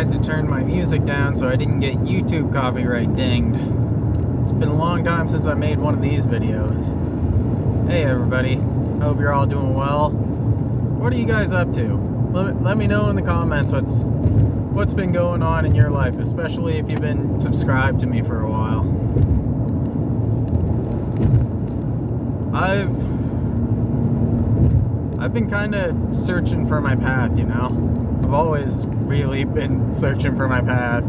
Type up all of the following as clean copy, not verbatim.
had to turn my music down so I didn't get YouTube copyright dinged. It's been a long time since I made one of these videos. Hey everybody, hope you're all doing well. What are you guys up to? Let me know in the comments what's been going on in your life, especially if you've been subscribed to me for a while. I've been kind of searching for my path, you know? I've always really been searching for my path.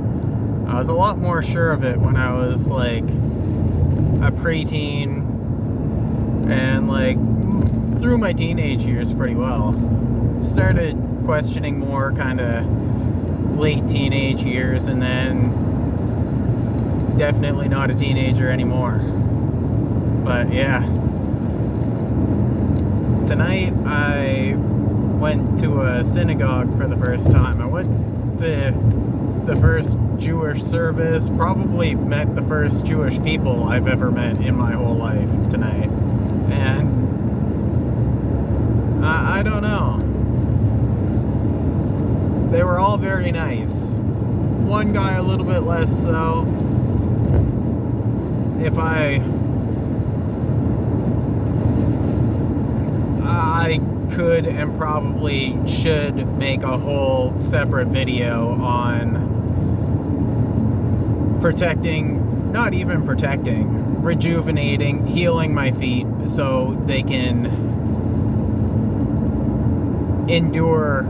I was a lot more sure of it when I was like a preteen and like through my teenage years pretty well. Started questioning more kind of late teenage years, and then definitely not a teenager anymore. But yeah. Tonight I went to a synagogue for the first time. I went to the first Jewish service, probably met the first Jewish people I've ever met in my whole life tonight. And I don't know. They were all very nice. One guy a little bit less so. I could and probably should make a whole separate video on rejuvenating, healing my feet so they can endure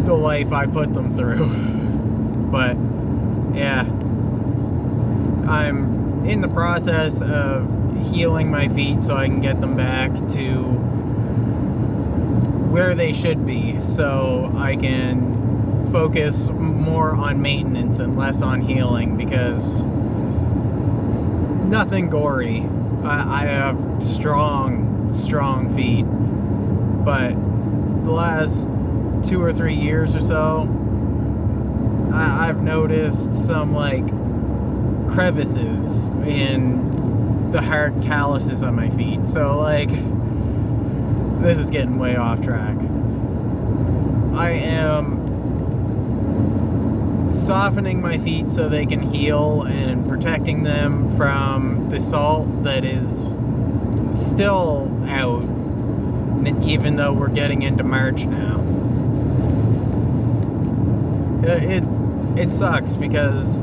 the life I put them through. But yeah, I'm in the process of healing my feet so I can get them back to where they should be, so I can focus more on maintenance and less on healing, because nothing gory. I have strong feet, but the last 2 or 3 years or so, I've noticed some like crevices in the hard calluses on my feet. So like, this is getting way off track. I am softening my feet so they can heal and protecting them from the salt that is still out, even though we're getting into March now. It sucks because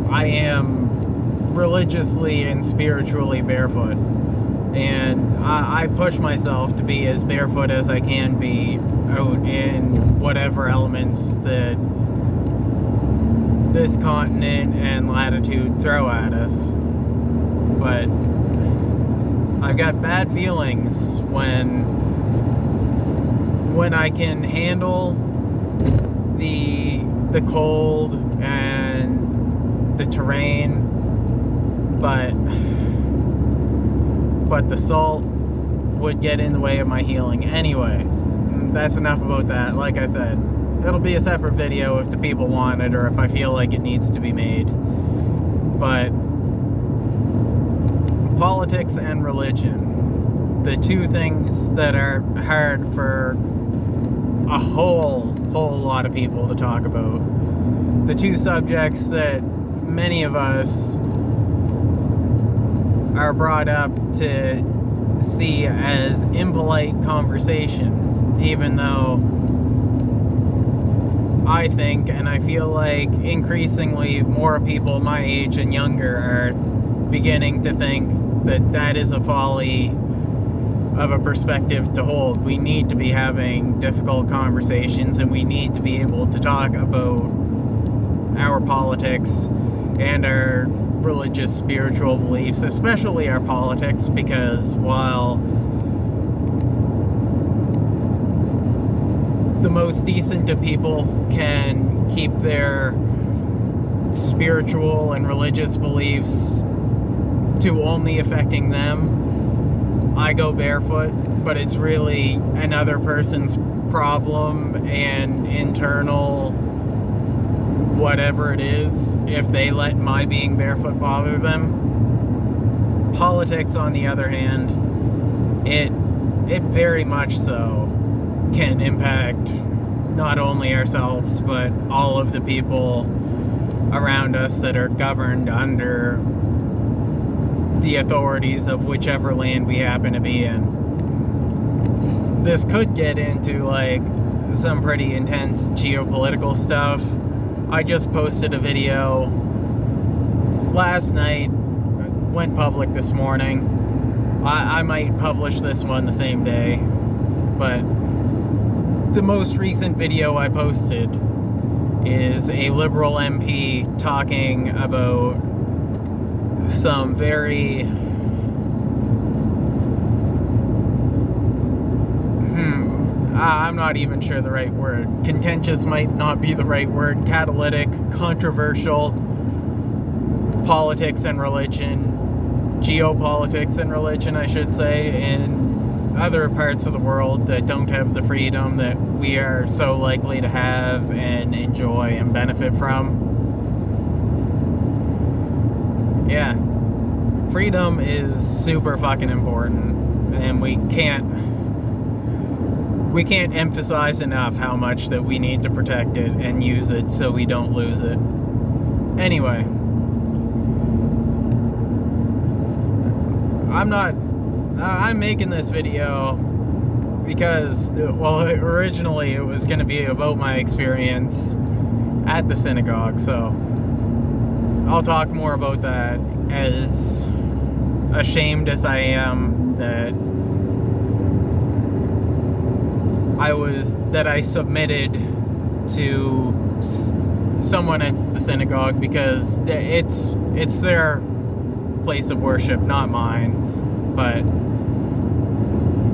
I am religiously and spiritually barefoot, and I push myself to be as barefoot as I can be out in whatever elements that this continent and latitude throw at us. But I've got bad feelings when I can handle the cold and the terrain, but the salt would get in the way of my healing. Anyway, that's enough about that. Like I said, it'll be a separate video if the people want it, or if I feel like it needs to be made. But politics and religion, the two things that are hard for a whole lot of people to talk about, the two subjects that many of us are brought up to see as impolite conversation, even though I think, and I feel like increasingly more people my age and younger are beginning to think that that is a folly of a perspective to hold. We need to be having difficult conversations, and we need to be able to talk about our politics and our religious, spiritual beliefs, especially our politics, because while the most decent of people can keep their spiritual and religious beliefs to only affecting them, I go barefoot, but it's really another person's problem and internal whatever it is if they let my being barefoot bother them. Politics, on the other hand, it very much so can impact not only ourselves, but all of the people around us that are governed under the authorities of whichever land we happen to be in. This could get into like some pretty intense geopolitical stuff. I just posted a video last night, went public this morning. I might publish this one the same day, but the most recent video I posted is a Liberal MP talking about some very I'm not even sure the right word. Contentious might not be the right word. Catalytic, controversial politics and religion, geopolitics and religion, I should say, in other parts of the world that don't have the freedom that we are so likely to have and enjoy and benefit from. Yeah, freedom is super fucking important, and we can't emphasize enough how much that we need to protect it and use it so we don't lose it. Anyway, I'm making this video because, well, originally it was going to be about my experience at the synagogue, so I'll talk more about that, as ashamed as I am that I submitted to someone at the synagogue, because it's their place of worship, not mine. But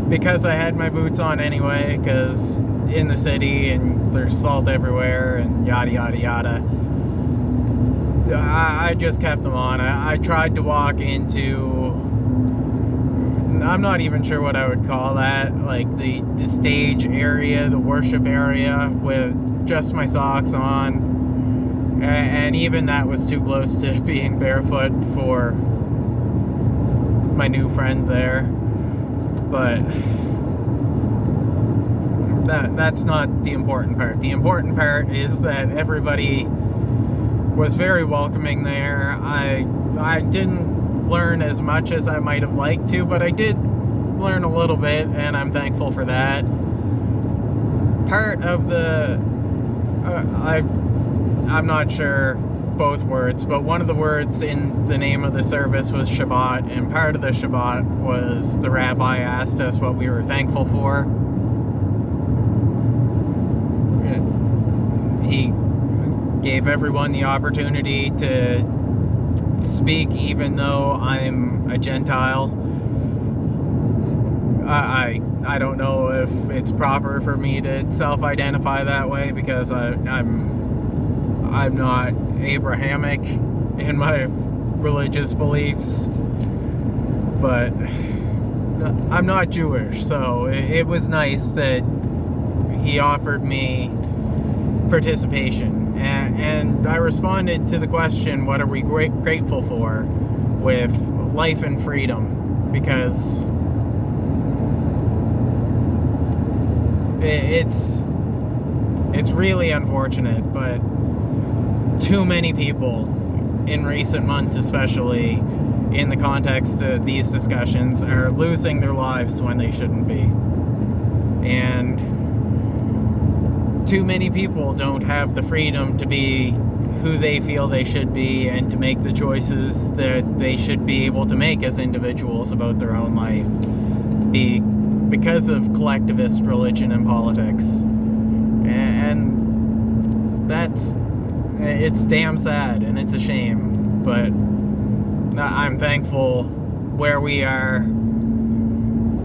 because I had my boots on anyway, because in the city and there's salt everywhere and yada yada yada, I just kept them on. I tried to walk into, I'm not even sure what I would call that, like the stage area, the worship area, with just my socks on, and even that was too close to being barefoot for my new friend there. But that's not the important part. The important part is that everybody was very welcoming there. I didn't learn as much as I might have liked to, but I did learn a little bit, and I'm thankful for that. Part of the I'm not sure both words, but one of the words in the name of the service was Shabbat, and part of the Shabbat was the rabbi asked us what we were thankful for. He gave everyone the opportunity to speak, even though I'm a Gentile. I don't know if it's proper for me to self-identify that way, because I'm not Abrahamic in my religious beliefs, but I'm not Jewish, so it was nice that he offered me participation, and I responded to the question, what are we grateful for, with life and freedom, because it's really unfortunate, but too many people in recent months, especially in the context of these discussions, are losing their lives when they shouldn't be. And too many people don't have the freedom to be who they feel they should be and to make the choices that they should be able to make as individuals about their own life, because of collectivist religion and politics. And it's damn sad, and it's a shame, but I'm thankful where we are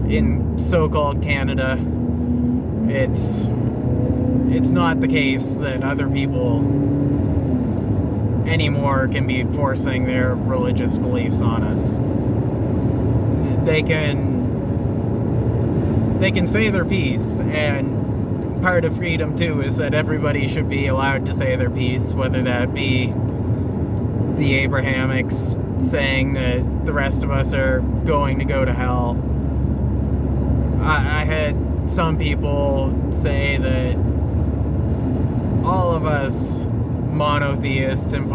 in so-called Canada. It's not the case that other people anymore can be forcing their religious beliefs on us. They can say their piece, and part of freedom too is that everybody should be allowed to say their piece, whether that be the Abrahamics saying that the rest of us are going to go to hell. I had some people say that all of us monotheists and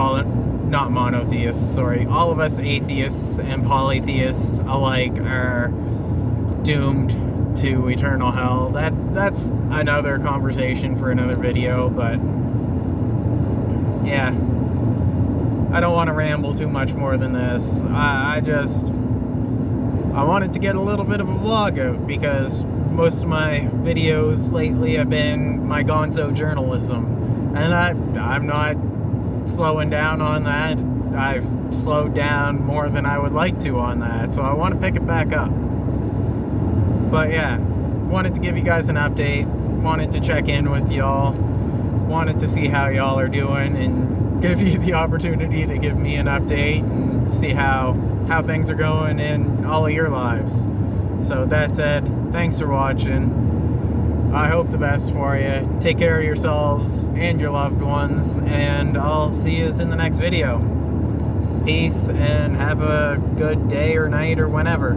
not monotheists, sorry, all of us atheists and polytheists alike are doomed to eternal hell. That's another conversation for another video, but yeah, I don't want to ramble too much more than this. I wanted to get a little bit of a vlog out, because most of my videos lately have been my gonzo journalism, and I'm not slowing down on that. I've slowed down more than I would like to on that, so I want to pick it back up. But yeah, wanted to give you guys an update, wanted to check in with y'all, wanted to see how y'all are doing, and give you the opportunity to give me an update and see how things are going in all of your lives. So that said, thanks for watching. I hope the best for you. Take care of yourselves and your loved ones, and I'll see you in the next video. Peace, and have a good day or night or whenever.